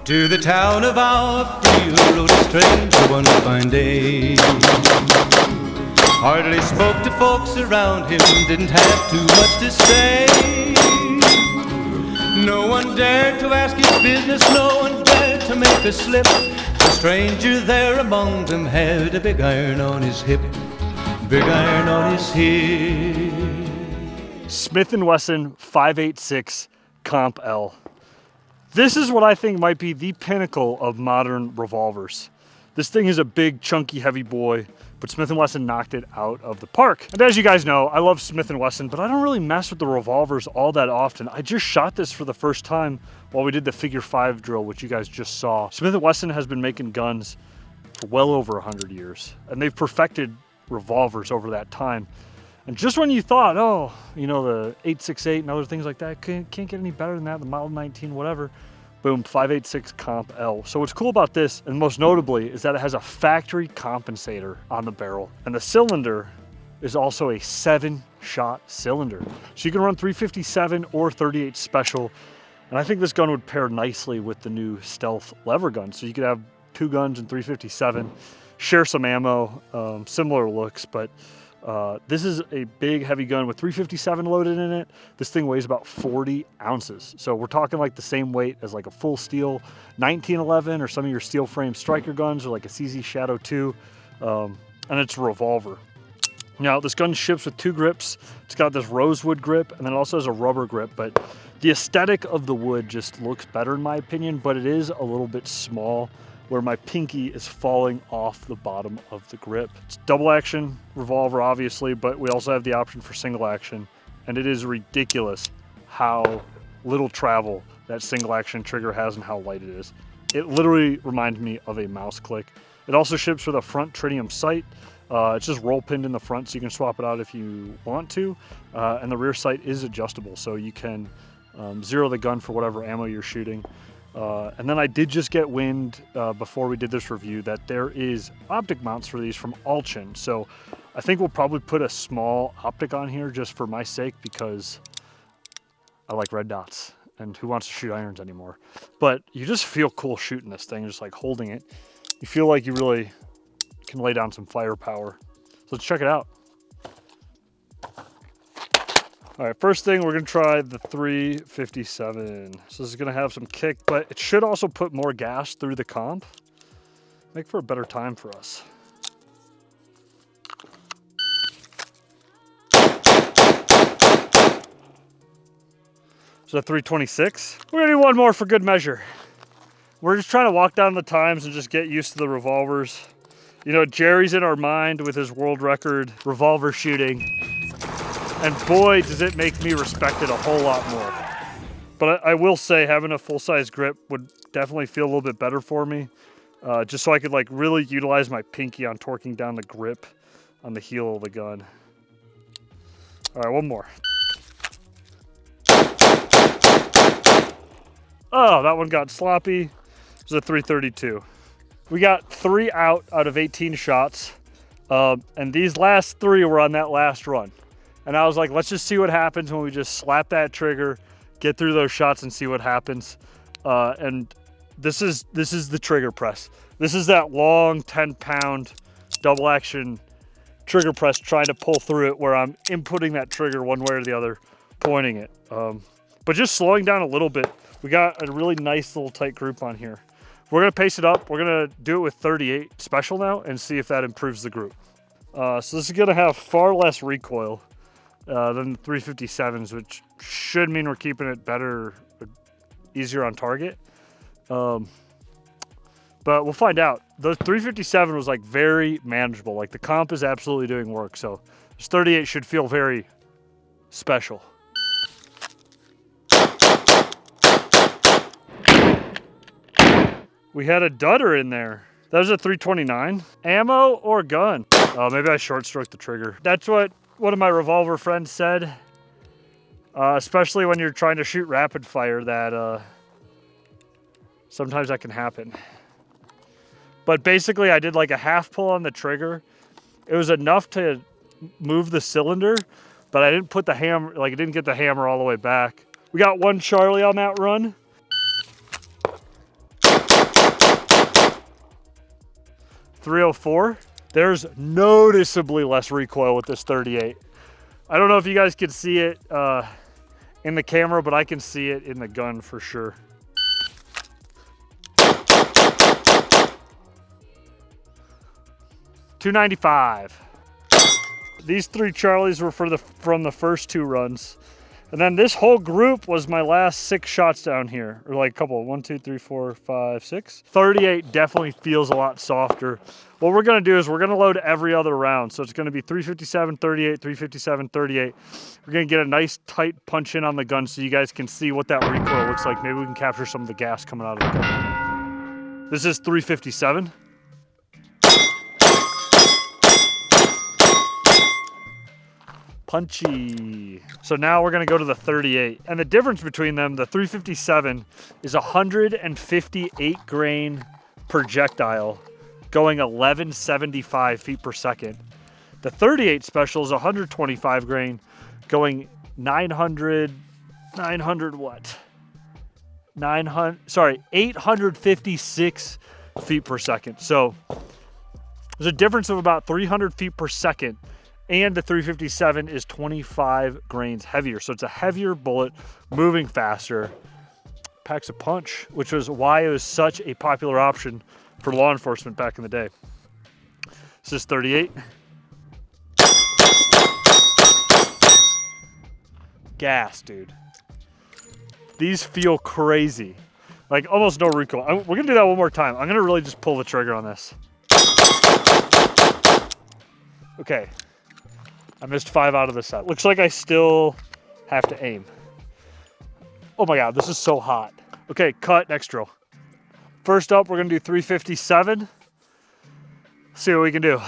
To the town of our field rode a stranger one fine day. Hardly spoke to folks around him, didn't have too much to say. No one dared to ask his business, no one dared to make a slip. The stranger there among them had a big iron on his hip, big iron on his hip. Smith & Wesson 5.86 Comp L. This is what I think might be the pinnacle of modern revolvers. This thing is a big, chunky, heavy boy, but Smith & Wesson knocked it out of the park. And as you guys know, I love Smith & Wesson, but I don't really mess with the revolvers all that often. I just shot this for the first time while we did the figure 5 drill, which you guys just saw. Smith & Wesson has been making guns for well over 100 years, and they've perfected revolvers over that time. And just when you thought, oh, you know, the 8.68 and other things like that, can't get any better than that, the Model 19, whatever, boom, 5.86 Comp L. So what's cool about this, and most notably, is that it has a factory compensator on the barrel. And the cylinder is also a 7-shot cylinder. So you can run 357 or 38 special. And I think this gun would pair nicely with the new stealth lever gun. So you could have 2 guns in 357, share some ammo, similar looks, but this is a big, heavy gun with 357 loaded in it. This thing weighs about 40 ounces. So we're talking like the same weight as like a full steel 1911 or some of your steel frame striker guns or like a CZ Shadow 2. And it's a revolver. Now, this gun ships with 2 grips. It's got this rosewood grip and then it also has a rubber grip, but the aesthetic of the wood just looks better in my opinion, but it is a little bit small, where my pinky is falling off the bottom of the grip. It's double action revolver, obviously, but we also have the option for single action. And it is ridiculous how little travel that single action trigger has and how light it is. It literally reminds me of a mouse click. It also ships with a front tritium sight. It's just roll pinned in the front, so you can swap it out if you want to. And the rear sight is adjustable, so you can zero the gun for whatever ammo you're shooting. And then I did just get wind before we did this review that there is optic mounts for these from Alchin. So I think we'll probably put a small optic on here just for my sake because I like red dots and who wants to shoot irons anymore? But you just feel cool shooting this thing, just like holding it. You feel like you really can lay down some firepower. So let's check it out. All right, first thing, we're gonna try the 357. So this is gonna have some kick, but it should also put more gas through the comp. Make for a better time for us. So 326. We're gonna do one more for good measure. We're just trying to walk down the times and just get used to the revolvers. You know, Jerry's in our mind with his world record revolver shooting. And boy, does it make me respect it a whole lot more. But I will say having a full-size grip would definitely feel a little bit better for me. Just so I could like really utilize my pinky on torquing down the grip on the heel of the gun. All right, one more. Oh, that one got sloppy. It was a 332. We got 3 out of 18 shots. And these last 3 were on that last run. And I was like, let's just see what happens when we just slap that trigger, get through those shots and see what happens. And this is the trigger press. This is that long 10-pound double action trigger press trying to pull through it where I'm inputting that trigger one way or the other, pointing it. But just slowing down a little bit. We got a really nice little tight group on here. We're gonna pace it up. We're gonna do it with 38 special now and see if that improves the group. So this is gonna have far less recoil than the 357s, which should mean we're keeping it better, easier on target. But we'll find out. The 357 was like very manageable. Like the comp is absolutely doing work. So this 38 should feel very special. We had a dudder in there. That was a 329. Ammo or gun? Oh, maybe I short stroked the trigger. That's what one of my revolver friends said. Especially when you're trying to shoot rapid fire, that sometimes that can happen. But basically I did like a half pull on the trigger. It was enough to move the cylinder, but I didn't put the hammer, like I didn't get the hammer all the way back. We got one Charlie on that run. 304. There's noticeably less recoil with this 38. I don't know if you guys can see it in the camera, but I can see it in the gun for sure. .295. These 3 Charlies were from the first 2 runs. And then this whole group was my last 6 shots down here. Or like a couple, 1, 2, 3, 4, 5, 6. 38 definitely feels a lot softer. What we're gonna do is we're gonna load every other round. So it's gonna be 357, 38, 357, 38. We're gonna get a nice tight punch in on the gun so you guys can see what that recoil looks like. Maybe we can capture some of the gas coming out of the gun. This is 357. Punchy. So now we're gonna go to the 38. And the difference between them, the 357 is 158 grain projectile going 1175 feet per second. The 38 special is 125 grain going 856 feet per second. So there's a difference of about 300 feet per second. And the 357 is 25 grains heavier. So it's a heavier bullet, moving faster, packs a punch, which was why it was such a popular option for law enforcement back in the day. This is 38. Gas, dude. These feel crazy. Like almost no recoil. We're gonna do that one more time. I'm gonna really just pull the trigger on this. Okay. I missed 5 out of the set. Looks like I still have to aim. Oh my God, this is so hot. Okay, cut, next drill. First up, we're gonna do 357. See what we can do.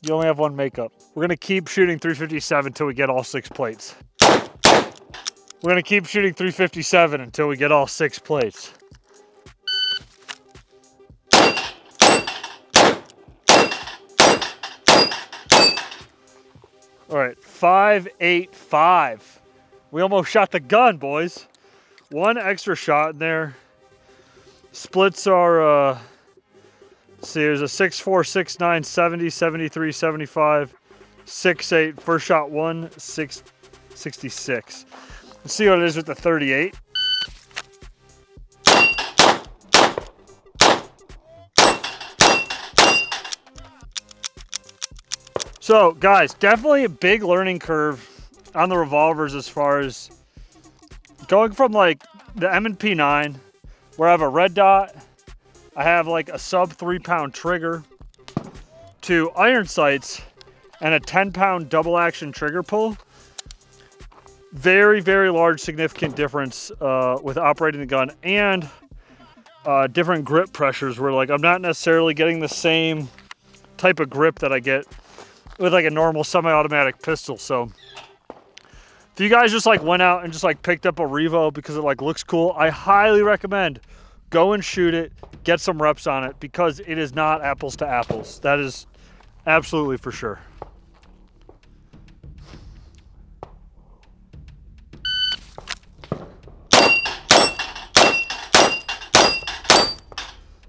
You only have 1 makeup. We're gonna keep shooting 357 until we get all 6 plates. We're gonna keep shooting 357 until we get all 6 plates. All right, 585. We almost shot the gun, boys. 1 extra shot in there. Splits are, let's see, there's a 6.4, 6.9, 70, 73, 75, 6.8. First shot 1, 6.66. Let's see what it is with the 38. So guys, definitely a big learning curve on the revolvers as far as going from like the M&P 9, where I have a red dot, I have like a sub 3-pound trigger, to iron sights and a 10-pound double action trigger pull. Very, very large, significant difference with operating the gun, and different grip pressures where like I'm not necessarily getting the same type of grip that I get with like a normal semi-automatic pistol. So if you guys just like went out and just like picked up a Revo because it like looks cool, I highly recommend go and shoot it, get some reps on it, because it is not apples to apples. That is absolutely for sure.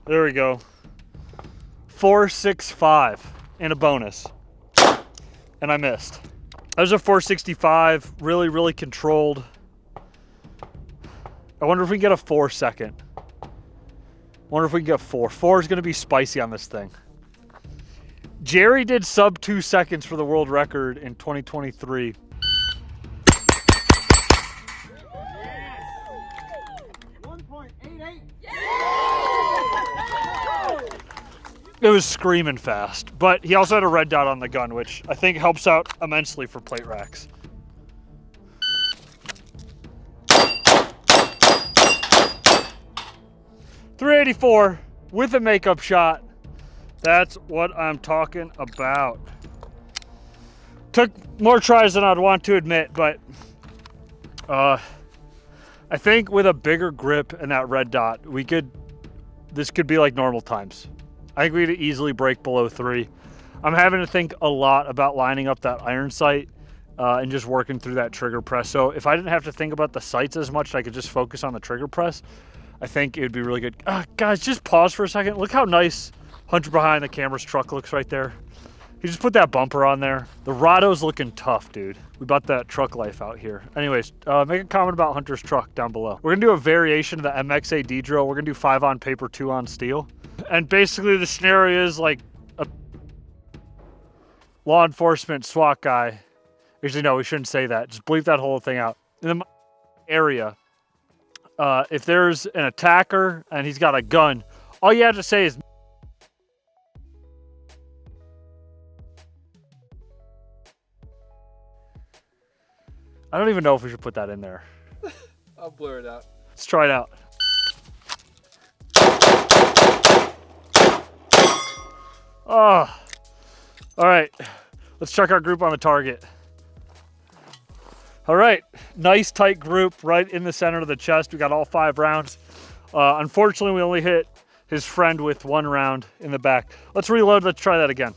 There we go. 465 and a bonus. And I missed. That was a 465, really, really controlled. I wonder if we can get a 4 second. Wonder if we can get 4. 4 is gonna be spicy on this thing. Jerry did sub 2 seconds for the world record in 2023. It was screaming fast, but he also had a red dot on the gun, which I think helps out immensely for plate racks. .384 with a makeup shot. That's what I'm talking about. Took more tries than I'd want to admit, but I think with a bigger grip and that red dot, this could be like normal times. I think we could easily break below 3. I'm having to think a lot about lining up that iron sight and just working through that trigger press. So if I didn't have to think about the sights as much, I could just focus on the trigger press, I think it would be really good. Guys, just pause for a second. Look how nice Hunter behind the camera's truck looks right there. He just put that bumper on there. The Rado's looking tough, dude. We bought that truck life out here. Anyways, make a comment about Hunter's truck down below. We're gonna do a variation of the MXAD drill. We're gonna do 5 on paper, 2 on steel. And basically the scenario is like a law enforcement SWAT guy. Actually, no, we shouldn't say that. Just bleep that whole thing out. In the area, if there's an attacker and he's got a gun, all you have to say is I don't even know if we should put that in there. I'll blur it out. Let's try it out. Oh, all right. Let's check our group on the target. All right, nice tight group right in the center of the chest. We got all 5 rounds. Unfortunately, we only hit his friend with 1 round in the back. Let's reload, let's try that again.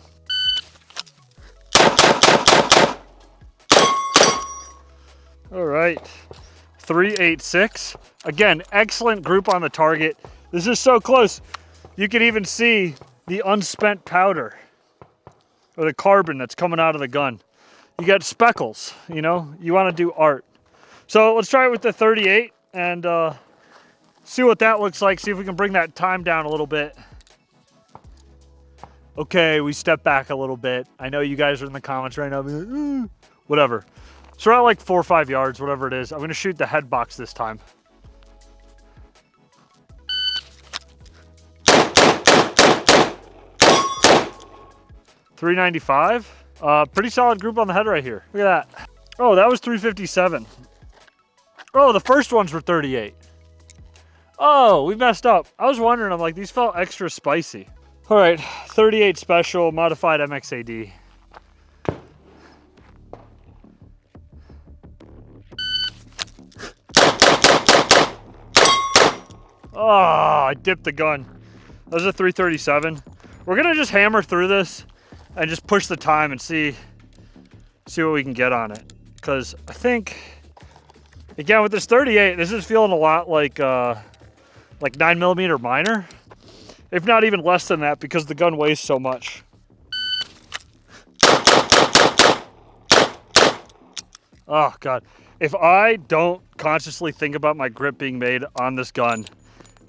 All right, 386. Again, excellent group on the target. This is so close. You can even see the unspent powder or the carbon that's coming out of the gun. You got speckles, you know, you want to do art. So let's try it with the 38 and see what that looks like. See if we can bring that time down a little bit. Okay, we step back a little bit. I know you guys are in the comments right now, being like, whatever. So we're at like 4 or 5 yards, whatever it is. I'm gonna shoot the head box this time. .395. Pretty solid group on the head right here. Look at that. Oh, that was 357. Oh, the first ones were 38. Oh, we messed up. I was wondering, I'm like, these felt extra spicy. All right, 38 special, modified MXAD. Oh, I dipped the gun. That was a 337. We're gonna just hammer through this and just push the time and see what we can get on it. Because I think, again, with this 38, this is feeling a lot like 9mm minor, if not even less than that, because the gun weighs so much. Oh God, if I don't consciously think about my grip being made on this gun,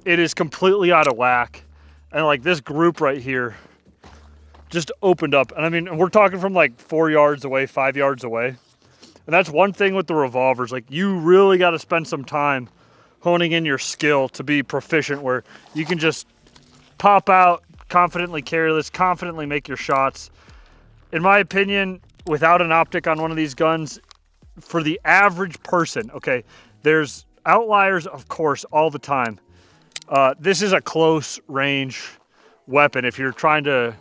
it is completely out of whack. And like this group right here just opened up. And I mean, we're talking from like 4 yards away, 5 yards away. And that's one thing with the revolvers. Like you really got to spend some time honing in your skill to be proficient, where you can just pop out, confidently carry this, confidently make your shots. In my opinion, without an optic on one of these guns, for the average person, okay, there's outliers, of course, all the time. This is a close range weapon if you're trying to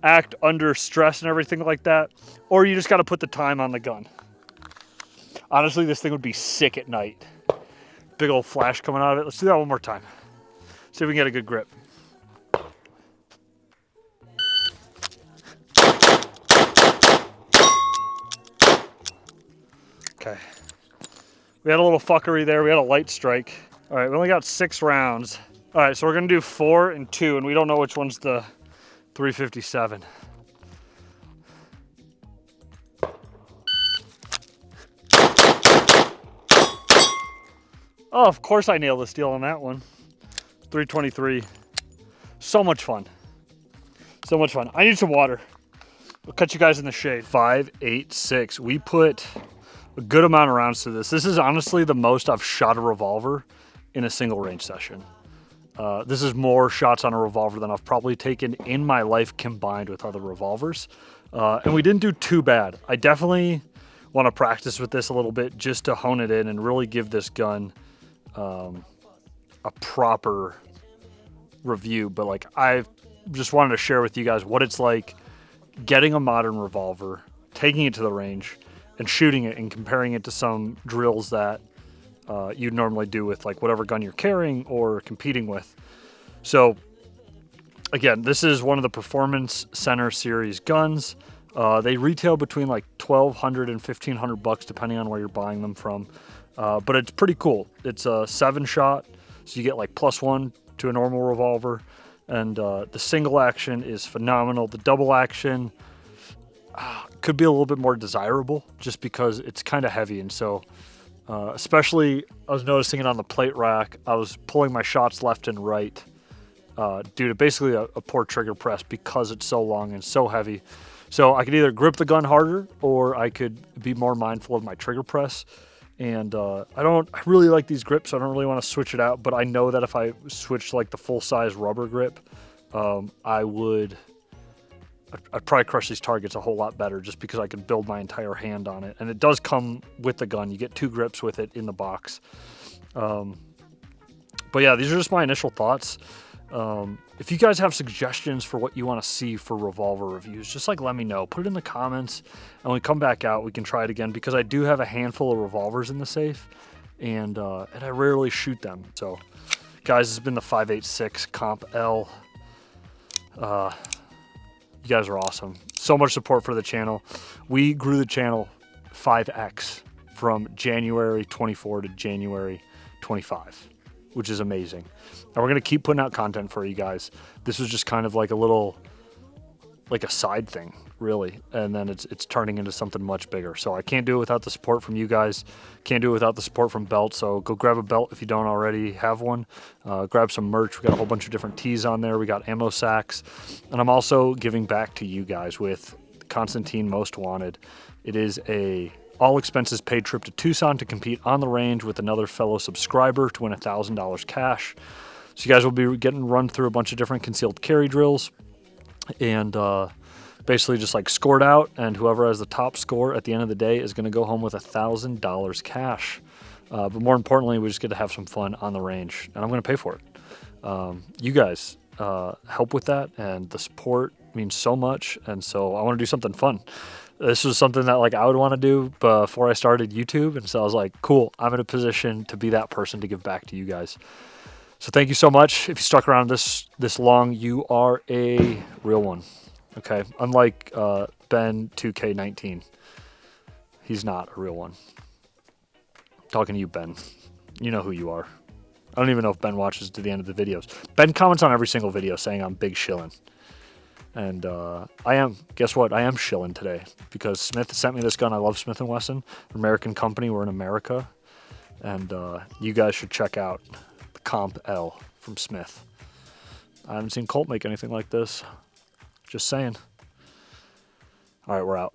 act under stress and everything like that, or you just got to put the time on the gun. Honestly, this thing would be sick at night. Big old flash coming out of it. Let's do that one more time. See if we can get a good grip. Okay. We had a little fuckery there. We had a light strike. All right, we only got 6 rounds. All right, so we're gonna do 4 and 2, and we don't know which one's the 357. Oh, of course I nailed the steel on that one. 323. So much fun. So much fun. I need some water. I'll catch you guys in the shade. 5.86. We put a good amount of rounds to this. This is honestly the most I've shot a revolver in a single range session. This is more shots on a revolver than I've probably taken in my life combined with other revolvers. And we didn't do too bad. I definitely want to practice with this a little bit just to hone it in and really give this gun a proper review. But like, I just wanted to share with you guys what it's like getting a modern revolver, taking it to the range and shooting it and comparing it to some drills that you'd normally do with like whatever gun you're carrying or competing with. So Again, this is one of the Performance Center series guns. They retail between like $1,200 and $1,500 depending on where you're buying them from. But it's pretty cool. It's a 7-shot, so you get like +1 to a normal revolver. And the single action is phenomenal. The double action could be a little bit more desirable just because it's kind of heavy. And so, especially, I was noticing it on the plate rack. I was pulling my shots left and right due to basically a poor trigger press because it's so long and so heavy. So I could either grip the gun harder or I could be more mindful of my trigger press. And I really like these grips, so I don't really want to switch it out. But I know that if I switched like the full-size rubber grip, I'd probably crush these targets a whole lot better just because I could build my entire hand on it. And it does come with the gun. You get 2 grips with it in the box. But yeah, these are just my initial thoughts. If you guys have suggestions for what you want to see for revolver reviews, just like let me know. Put it in the comments, and when we come back out, we can try it again because I do have a handful of revolvers in the safe, and I rarely shoot them. So, guys, this has been the 5.86 Comp L. You guys are awesome. So much support for the channel. We grew the channel 5x from January 24 to January 25. Which is amazing. And we're going to keep putting out content for you guys. This was just kind of like a side thing, really. And then it's turning into something much bigger. So I can't do it without the support from you guys. Can't do it without the support from Belt. So go grab a belt if you don't already have one. Grab some merch. We got a whole bunch of different tees on there. We got ammo sacks. And I'm also giving back to you guys with Constantine Most Wanted. It is a all expenses paid trip to Tucson to compete on the range with another fellow subscriber to win $1,000 cash. So you guys will be getting run through a bunch of different concealed carry drills and basically just like scored out, and whoever has the top score at the end of the day is going to go home with $1,000 cash. But more importantly, we just get to have some fun on the range, and I'm going to pay for it. You guys help with that, and the support means so much, and so I want to do something fun. This was something that like I would want to do before I started YouTube, and so I was like, cool, I'm in a position to be that person to give back to you guys. So thank you so much. If you stuck around this long, you are a real one. Okay, unlike Ben 2K19, he's not a real one. Talking to you, Ben. You know who you are. I don't even know if Ben watches to the end of the videos. Ben comments on every single video saying I'm big shillin'. And guess what? I am shilling today because Smith sent me this gun. I love Smith & Wesson, American company. We're in America. And you guys should check out the Comp L from Smith. I haven't seen Colt make anything like this. Just saying. All right, we're out.